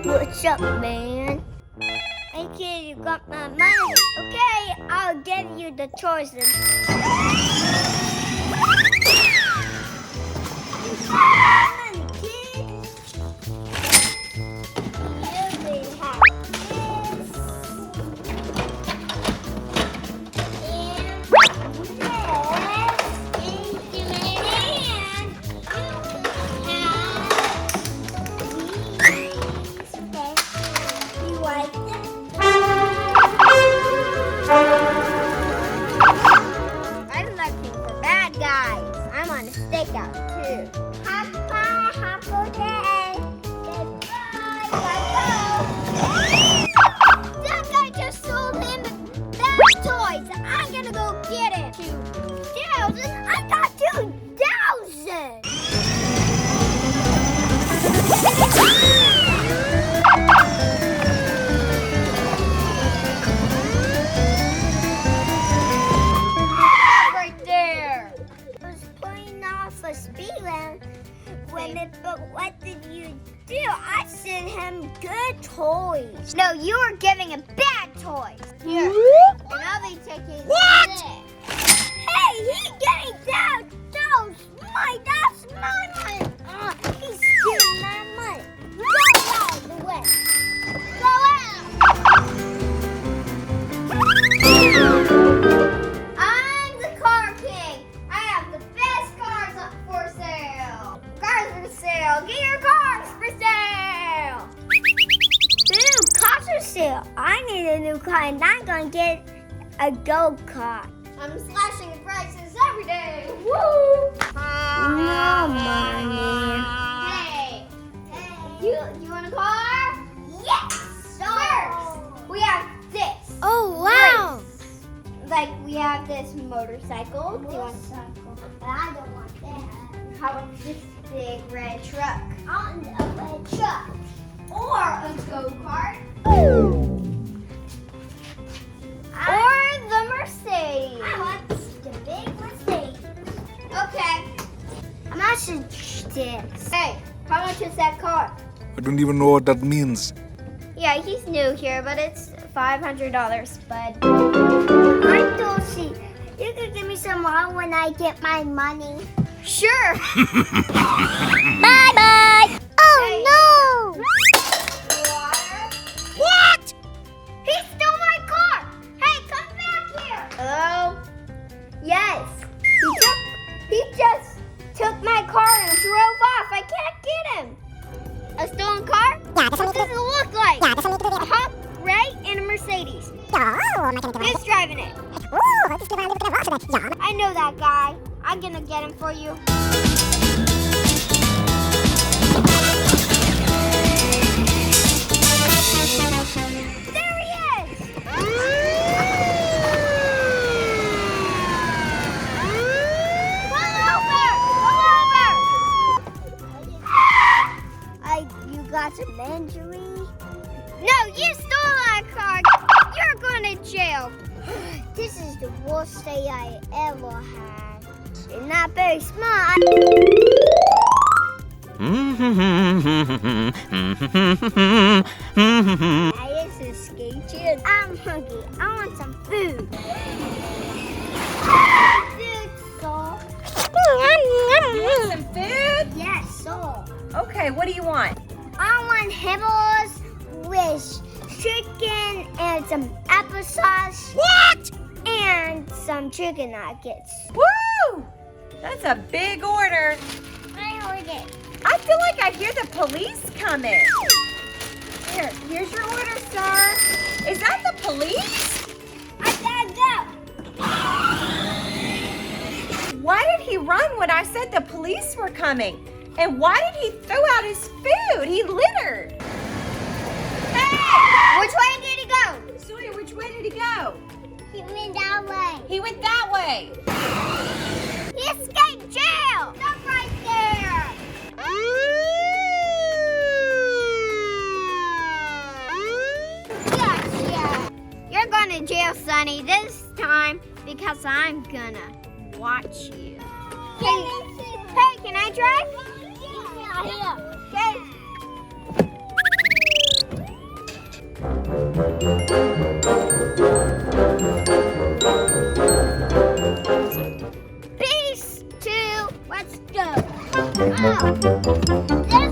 What's up, man? Hey kid, you got my money. Okay, I'll give you the choices. Money, kid. You will have this. I'm looking for bad guys. I'm on a stakeout too. Happy day. Goodbye. That guy just sold him bad toys. I'm gonna go get it. 2,000? I got 2,000. But what did you do? I sent him good toys. No, you were giving him bad toys. Here, and I'll be taking this. Hey, he's getting down. That's my money. He's stealing my money. Go out of the way. Go out. I'm the car king. I have the best cars up for sale. Cars for sale. Get your cars for sale. Ooh, cars for sale. I need a new car and I'm going to get a go-kart. I'm slashing prices every day. Woo! No money. Hey, you want a car? Yes! First, we have this. Oh, wow. Like, we have this motorcycle. Do you want a motorcycle? But I don't want that. How about this big red truck? I want a red truck. Or a go-kart. Or the Mercedes. I want the big Mercedes. Okay. How much is this? Hey, how much is that car? I don't even know what that means. Yeah, he's new here, but it's $500, bud. I'm Dulcie. You can give me some more when I get my money. Sure. Bye-bye. Oh, no. Water. What? He stole my car. Hey, come back here. Hello? Yes. He just took my car and drove off. I can't get him. A stolen car? Yeah, What does it look like? Yeah, this one needs to be A Ray and a Mercedes. Who's driving it? I know that guy. I'm gonna get him for you. There he is! You got some injury? No, you stole our car. You're going to jail. This is the worst day I ever had. You're not very smart. I just escaped you. I'm hungry. I want some food. Food, Saul. You want some food? Yes, Saul. Okay, what do you want? I want Hibbles with chicken and some applesauce. What? And some chicken nuggets. Woo! That's a big order. I ordered. I feel like I hear the police coming. Here's your order, sir. Is that the police? I gotta go. Why did he run when I said the police were coming? And why did he throw out his food? He littered. Hey! Which way did he go? Sawyer, which way did he go? He went that way. He went that way. He escaped jail. Stop right there. Gotcha. You're going to jail, Sonny, this time because I'm gonna watch you. Hey, can I drive? out here. Okay. Peace, two, let's go. Wow. There's